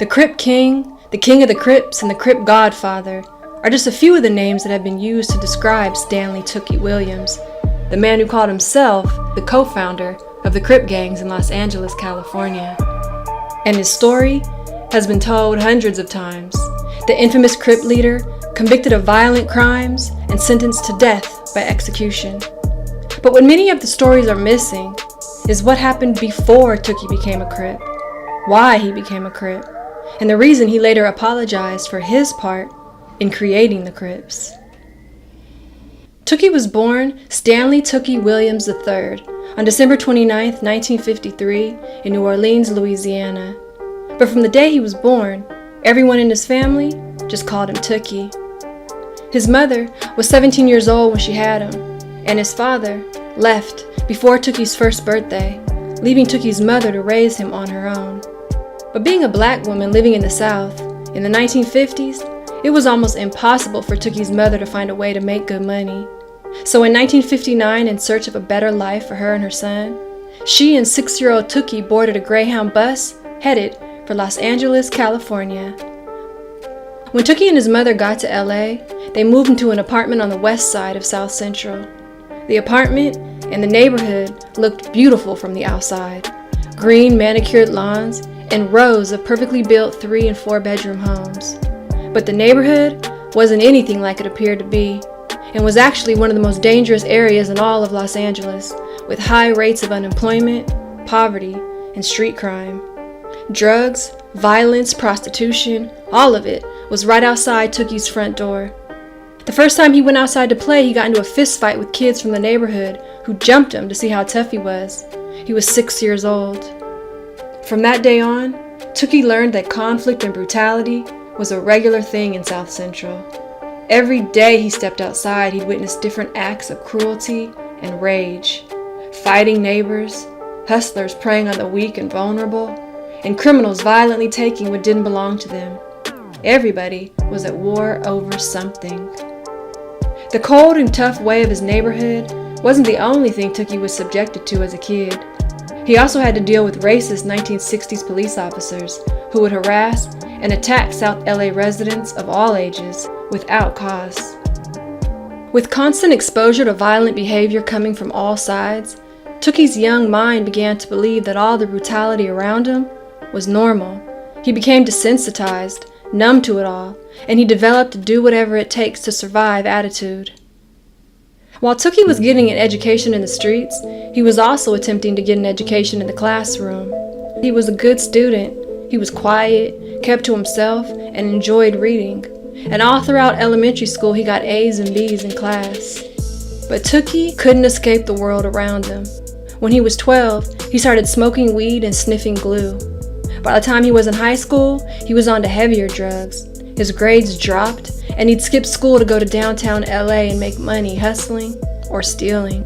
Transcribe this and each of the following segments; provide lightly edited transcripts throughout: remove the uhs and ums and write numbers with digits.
The Crip King, the King of the Crips, and the Crip Godfather are just a few of the names that have been used to describe Stanly Tookie Williams, the man who called himself the co-founder of the Crip gangs in Los Angeles, California. And his story has been told hundreds of times. The infamous Crip leader, convicted of violent crimes and sentenced to death by execution. But what many of the stories are missing is what happened before Tookie became a Crip, why he became a Crip, and the reason he later apologized for his part in creating the Crips. Tookie was born Stanly Tookie Williams III on December 29, 1953 in New Orleans, Louisiana. But from the day he was born, everyone in his family just called him Tookie. His mother was 17 years old when she had him, and his father left before Tookie's first birthday, leaving Tookie's mother to raise him on her own. But being a black woman living in the South in the 1950s, it was almost impossible for Tookie's mother to find a way to make good money. So in 1959, in search of a better life for her and her son, she and 6-year-old Tookie boarded a Greyhound bus headed for Los Angeles, California. When Tookie and his mother got to LA, they moved into an apartment on the west side of South Central. The apartment and the neighborhood looked beautiful from the outside. Green manicured lawns and rows of perfectly built 3- and 4-bedroom homes. But the neighborhood wasn't anything like it appeared to be, and was actually one of the most dangerous areas in all of Los Angeles, with high rates of unemployment, poverty, and street crime. Drugs, violence, prostitution, all of it was right outside Tookie's front door. The first time he went outside to play, he got into a fist fight with kids from the neighborhood who jumped him to see how tough he was. He was 6 years old. From that day on, Tookie learned that conflict and brutality was a regular thing in South Central. Every day he stepped outside, he'd witness different acts of cruelty and rage. Fighting neighbors, hustlers preying on the weak and vulnerable, and criminals violently taking what didn't belong to them. Everybody was at war over something. The cold and tough way of his neighborhood wasn't the only thing Tookie was subjected to as a kid. He also had to deal with racist 1960s police officers who would harass and attack South LA residents of all ages without cause. With constant exposure to violent behavior coming from all sides, Tookie's young mind began to believe that all the brutality around him was normal. He became desensitized, numb to it all, and he developed a do whatever it takes to survive attitude. While Tookie was getting an education in the streets, he was also attempting to get an education in the classroom. He was a good student. He was quiet, kept to himself, and enjoyed reading. And all throughout elementary school, he got A's and B's in class. But Tookie couldn't escape the world around him. When he was 12, he started smoking weed and sniffing glue. By the time he was in high school, he was on to heavier drugs. His grades dropped, and he'd skip school to go to downtown LA and make money hustling or stealing.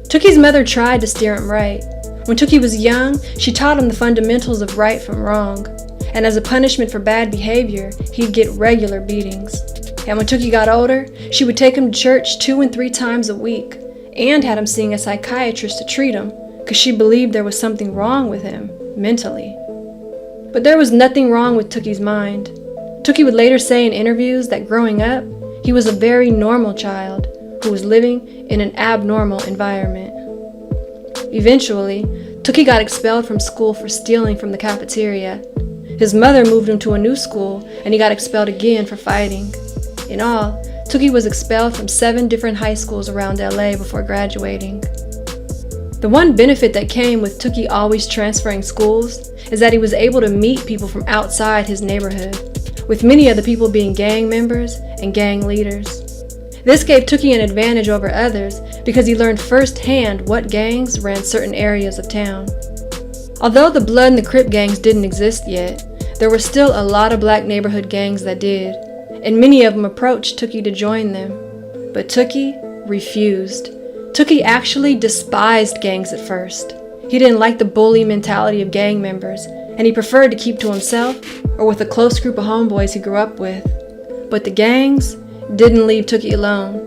Tookie's mother tried to steer him right. When Tookie was young, she taught him the fundamentals of right from wrong. And as a punishment for bad behavior, he'd get regular beatings. And when Tookie got older, she would take him to church 2 and 3 times a week, and had him seeing a psychiatrist to treat him, because she believed there was something wrong with him, mentally. But there was nothing wrong with Tookie's mind. Tookie would later say in interviews that growing up, he was a very normal child who was living in an abnormal environment. Eventually, Tookie got expelled from school for stealing from the cafeteria. His mother moved him to a new school, and he got expelled again for fighting. In all, Tookie was expelled from 7 different high schools around LA before graduating. The one benefit that came with Tookie always transferring schools is that he was able to meet people from outside his neighborhood, with many of the people being gang members and gang leaders. This gave Tookie an advantage over others because he learned firsthand what gangs ran certain areas of town. Although the Blood and the Crip gangs didn't exist yet, there were still a lot of black neighborhood gangs that did, and many of them approached Tookie to join them. But Tookie refused. Tookie actually despised gangs at first. He didn't like the bully mentality of gang members, and he preferred to keep to himself or with a close group of homeboys he grew up with. But the gangs didn't leave Tookie alone.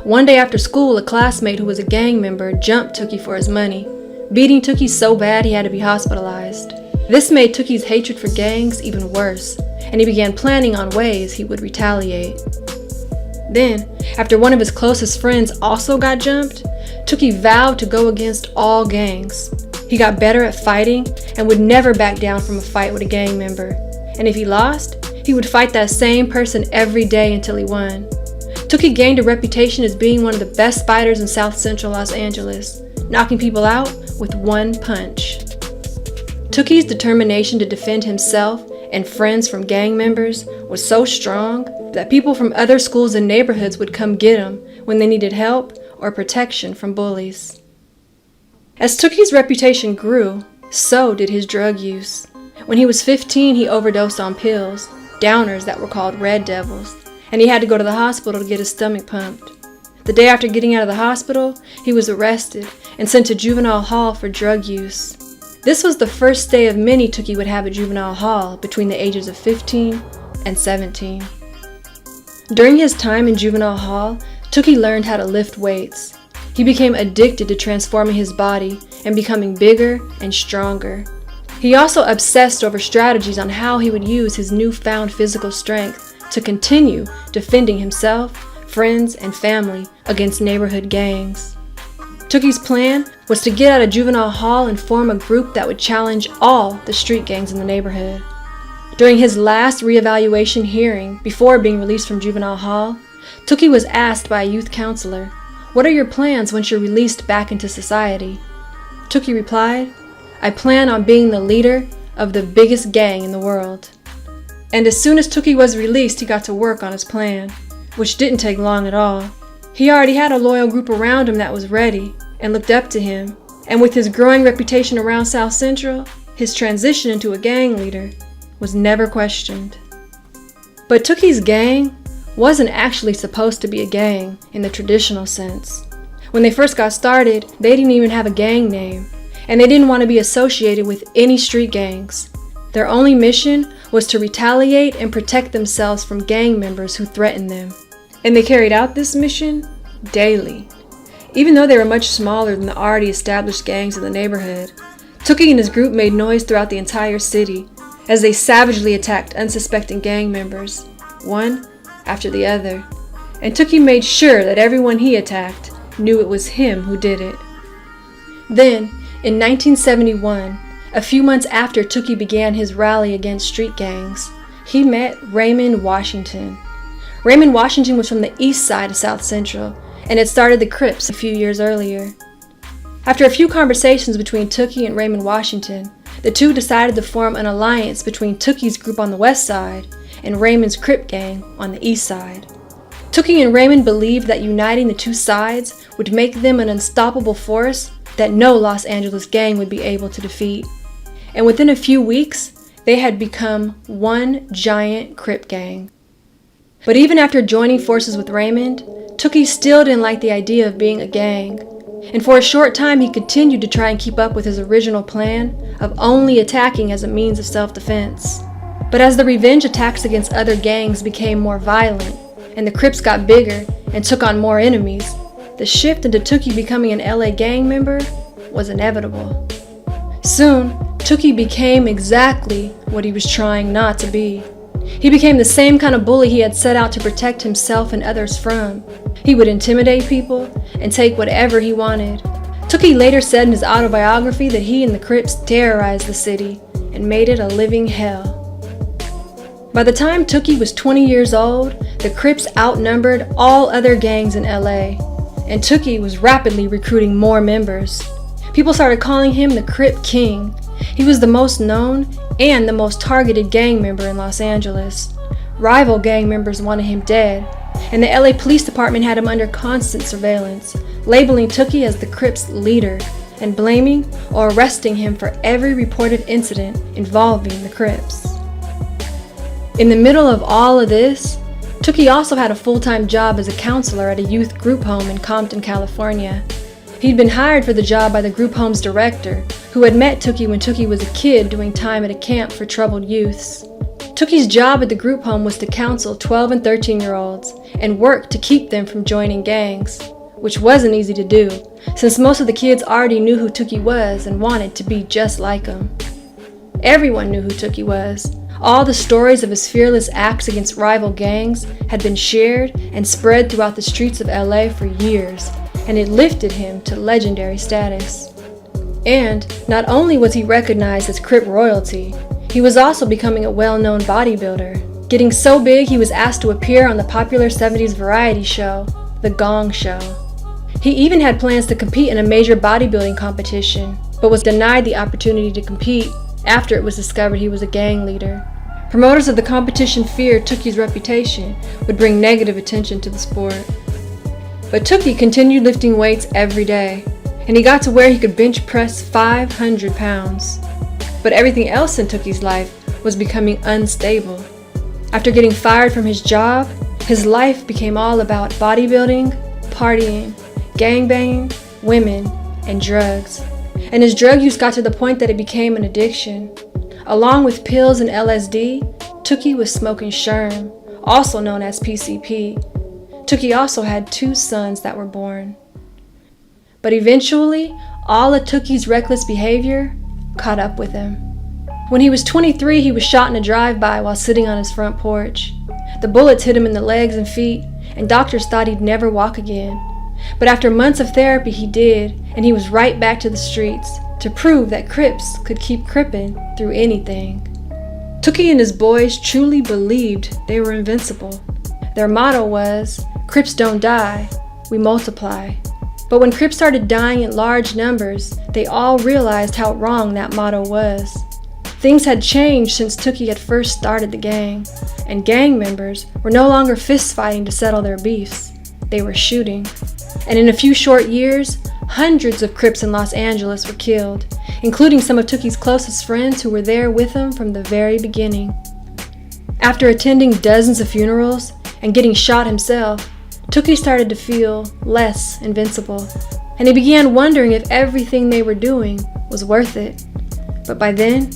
One day after school, a classmate who was a gang member jumped Tookie for his money, beating Tookie so bad he had to be hospitalized. This made Tookie's hatred for gangs even worse, and he began planning on ways he would retaliate. Then, after one of his closest friends also got jumped, Tookie vowed to go against all gangs. He got better at fighting and would never back down from a fight with a gang member. And if he lost, he would fight that same person every day until he won. Tookie gained a reputation as being one of the best fighters in South Central Los Angeles, knocking people out with one punch. Tookie's determination to defend himself and friends from gang members was so strong that people from other schools and neighborhoods would come get him when they needed help or protection from bullies. As Tookie's reputation grew, so did his drug use. When he was 15, he overdosed on pills, downers that were called Red Devils, and he had to go to the hospital to get his stomach pumped. The day after getting out of the hospital, he was arrested and sent to juvenile hall for drug use. This was the first day of many Tookie would have at juvenile hall between the ages of 15 and 17. During his time in juvenile hall, Tookie learned how to lift weights. He became addicted to transforming his body and becoming bigger and stronger. He also obsessed over strategies on how he would use his newfound physical strength to continue defending himself, friends, and family against neighborhood gangs. Tookie's plan was to get out of juvenile hall and form a group that would challenge all the street gangs in the neighborhood. During his last reevaluation hearing before being released from juvenile hall, Tookie was asked by a youth counselor, "What are your plans once you're released back into society?" Tookie replied, "I plan on being the leader of the biggest gang in the world." And as soon as Tookie was released, he got to work on his plan, which didn't take long at all. He already had a loyal group around him that was ready and looked up to him, and with his growing reputation around South Central, his transition into a gang leader was never questioned. But Tookie's gang wasn't actually supposed to be a gang in the traditional sense. When they first got started, they didn't even have a gang name, and they didn't want to be associated with any street gangs. Their only mission was to retaliate and protect themselves from gang members who threatened them. And they carried out this mission daily. Even though they were much smaller than the already established gangs in the neighborhood, Tookie and his group made noise throughout the entire city as they savagely attacked unsuspecting gang members, one after the other. And Tookie made sure that everyone he attacked knew it was him who did it. Then, in 1971, a few months after Tookie began his rally against street gangs, he met Raymond Washington. Raymond Washington was from the east side of South Central and had started the Crips a few years earlier. After a few conversations between Tookie and Raymond Washington, the two decided to form an alliance between Tookie's group on the west side and Raymond's Crip gang on the east side. Tookie and Raymond believed that uniting the two sides would make them an unstoppable force that no Los Angeles gang would be able to defeat. And within a few weeks, they had become one giant Crip gang. But even after joining forces with Raymond, Tookie still didn't like the idea of being a gang. And for a short time, he continued to try and keep up with his original plan of only attacking as a means of self-defense. But as the revenge attacks against other gangs became more violent, and the Crips got bigger and took on more enemies, the shift into Tookie becoming an LA gang member was inevitable. Soon, Tookie became exactly what he was trying not to be. He became the same kind of bully he had set out to protect himself and others from. He would intimidate people and take whatever he wanted. Tookie later said in his autobiography that he and the Crips terrorized the city and made it a living hell. By the time Tookie was 20 years old, the Crips outnumbered all other gangs in LA, and Tookie was rapidly recruiting more members. People started calling him the Crip King. He was the most known and the most targeted gang member in Los Angeles. Rival gang members wanted him dead, and the LA Police Department had him under constant surveillance, labeling Tookie as the Crips' leader and blaming or arresting him for every reported incident involving the Crips. In the middle of all of this, Tookie also had a full-time job as a counselor at a youth group home in Compton, California. He'd been hired for the job by the group home's director, who had met Tookie when Tookie was a kid doing time at a camp for troubled youths. Tookie's job at the group home was to counsel 12 and 13-year-olds and work to keep them from joining gangs, which wasn't easy to do, since most of the kids already knew who Tookie was and wanted to be just like him. Everyone knew who Tookie was. All the stories of his fearless acts against rival gangs had been shared and spread throughout the streets of LA for years, and it lifted him to legendary status. And not only was he recognized as Crip royalty, he was also becoming a well-known bodybuilder, getting so big he was asked to appear on the popular 70s variety show, The Gong Show. He even had plans to compete in a major bodybuilding competition, but was denied the opportunity to compete after it was discovered he was a gang leader. Promoters of the competition feared Tookie's reputation would bring negative attention to the sport. But Tookie continued lifting weights every day, and he got to where he could bench press 500 pounds. But everything else in Tookie's life was becoming unstable. After getting fired from his job, his life became all about bodybuilding, partying, gangbanging, women, and drugs. And his drug use got to the point that it became an addiction. Along with pills and LSD, Tookie was smoking Sherm, also known as PCP. Tookie also had 2 sons that were born. But eventually, all of Tookie's reckless behavior caught up with him. When he was 23, he was shot in a drive-by while sitting on his front porch. The bullets hit him in the legs and feet, and doctors thought he'd never walk again. But after months of therapy, he did, and he was right back to the streets to prove that Crips could keep crippin' through anything. Tookie and his boys truly believed they were invincible. Their motto was, "Crips don't die, we multiply." But when Crips started dying in large numbers, they all realized how wrong that motto was. Things had changed since Tookie had first started the gang, and gang members were no longer fist-fighting to settle their beefs. They were shooting. And in a few short years, hundreds of Crips in Los Angeles were killed, including some of Tookie's closest friends who were there with him from the very beginning. After attending dozens of funerals and getting shot himself, Tookie started to feel less invincible, and he began wondering if everything they were doing was worth it. But by then,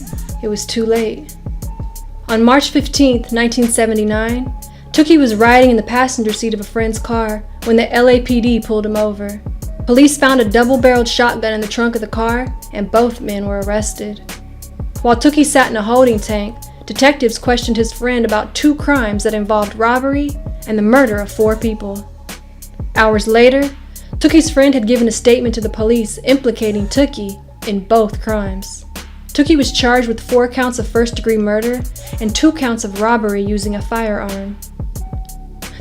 it was too late. On March 15, 1979, Tookie was riding in the passenger seat of a friend's car when the LAPD pulled him over. Police found a double-barreled shotgun in the trunk of the car, and both men were arrested. While Tookie sat in a holding tank, detectives questioned his friend about 2 crimes that involved robbery and the murder of 4 people. Hours later, Tookie's friend had given a statement to the police implicating Tookie in both crimes. Tookie was charged with 4 counts of first-degree murder and 2 counts of robbery using a firearm.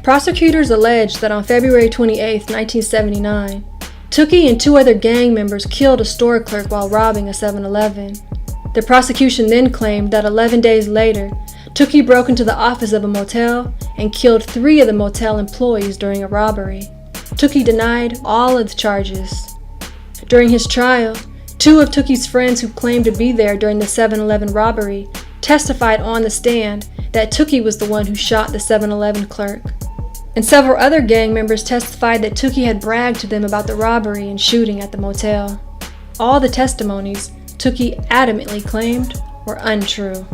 Prosecutors alleged that on February 28, 1979, Tookie and 2 other gang members killed a store clerk while robbing a 7-Eleven. The prosecution then claimed that 11 days later, Tookie broke into the office of a motel and killed 3 of the motel employees during a robbery. Tookie denied all of the charges. During his trial, 2 of Tookie's friends who claimed to be there during the 7-Eleven robbery testified on the stand that Tookie was the one who shot the 7-Eleven clerk. And several other gang members testified that Tookie had bragged to them about the robbery and shooting at the motel. All the testimonies Tookie adamantly claimed were untrue.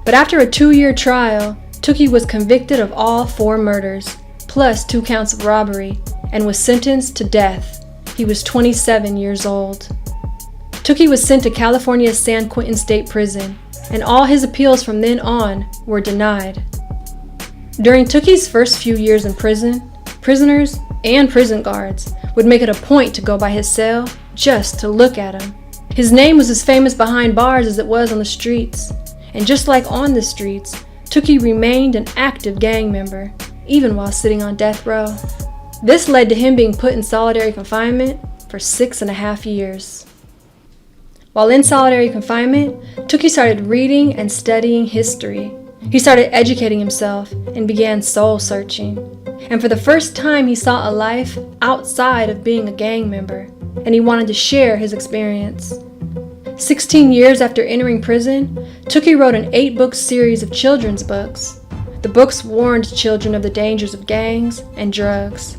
But after a 2-year trial, Tookie was convicted of all 4 murders, plus 2 counts of robbery, and was sentenced to death. He was 27 years old. Tookie was sent to California's San Quentin State Prison, and all his appeals from then on were denied. During Tookie's first few years in prison, prisoners and prison guards would make it a point to go by his cell just to look at him. His name was as famous behind bars as it was on the streets, and just like on the streets, Tookie remained an active gang member, even while sitting on death row. This led to him being put in solitary confinement for 6.5 years. While in solitary confinement, Tookie started reading and studying history. He started educating himself and began soul-searching. And for the first time, he saw a life outside of being a gang member, and he wanted to share his experience. 16 years after entering prison, Tookie wrote an 8-book series of children's books. The books warned children of the dangers of gangs and drugs.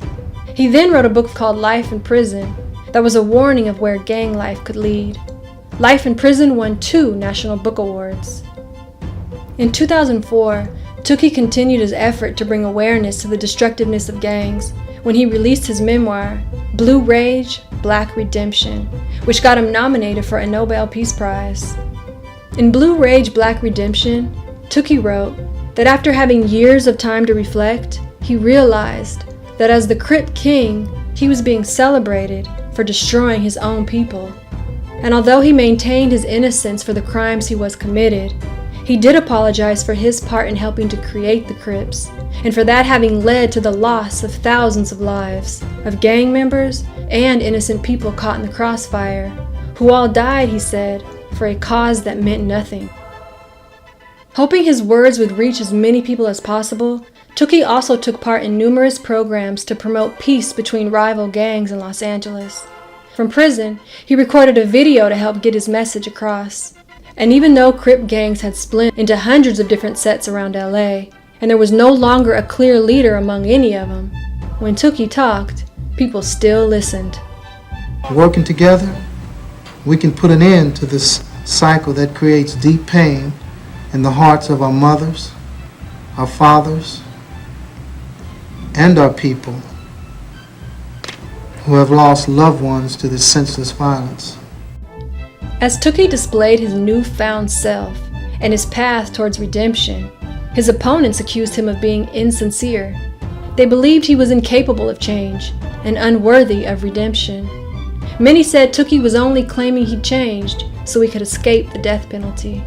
He then wrote a book called Life in Prison that was a warning of where gang life could lead. Life in Prison won 2 National Book Awards. In 2004, Tookie continued his effort to bring awareness to the destructiveness of gangs when he released his memoir, Blue Rage, Black Redemption, which got him nominated for a Nobel Peace Prize. In Blue Rage Black Redemption, Tookie wrote that after having years of time to reflect, he realized that as the Crip King, he was being celebrated for destroying his own people. And although he maintained his innocence for the crimes he was committed, he did apologize for his part in helping to create the Crips, and for that having led to the loss of thousands of lives, of gang members and innocent people caught in the crossfire, who all died, he said, for a cause that meant nothing. Hoping his words would reach as many people as possible, Tookie also took part in numerous programs to promote peace between rival gangs in Los Angeles. From prison, he recorded a video to help get his message across. And even though Crip gangs had split into hundreds of different sets around LA, and there was no longer a clear leader among any of them, when Tookie talked, people still listened. Working together, we can put an end to this cycle that creates deep pain in the hearts of our mothers, our fathers, and our people who have lost loved ones to this senseless violence. As Tookie displayed his newfound self and his path towards redemption, his opponents accused him of being insincere. They believed he was incapable of change and unworthy of redemption. Many said Tookie was only claiming he'd changed so he could escape the death penalty.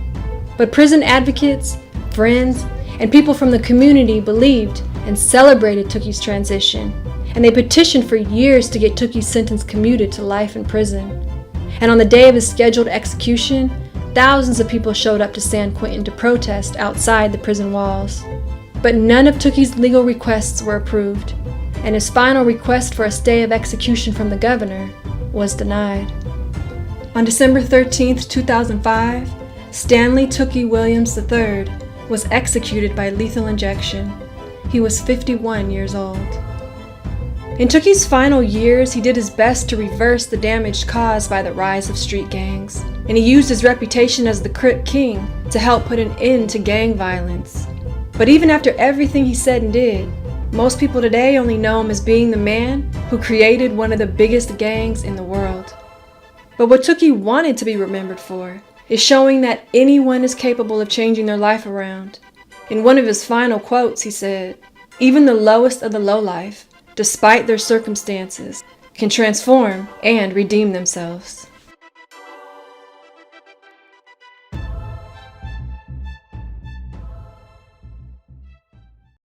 But prison advocates, friends, and people from the community believed and celebrated Tookie's transition, and they petitioned for years to get Tookie's sentence commuted to life in prison. And on the day of his scheduled execution, thousands of people showed up to San Quentin to protest outside the prison walls. But none of Tookie's legal requests were approved, and his final request for a stay of execution from the governor was denied. On December 13, 2005, Stanly Tookie Williams III was executed by lethal injection. He was 51 years old. In Tookie's final years, he did his best to reverse the damage caused by the rise of street gangs, and he used his reputation as the Crip King to help put an end to gang violence. But even after everything he said and did, most people today only know him as being the man who created one of the biggest gangs in the world. But what Tookie wanted to be remembered for is showing that anyone is capable of changing their life around. In one of his final quotes, he said, "Even the lowest of the lowlife, despite their circumstances, can transform and redeem themselves."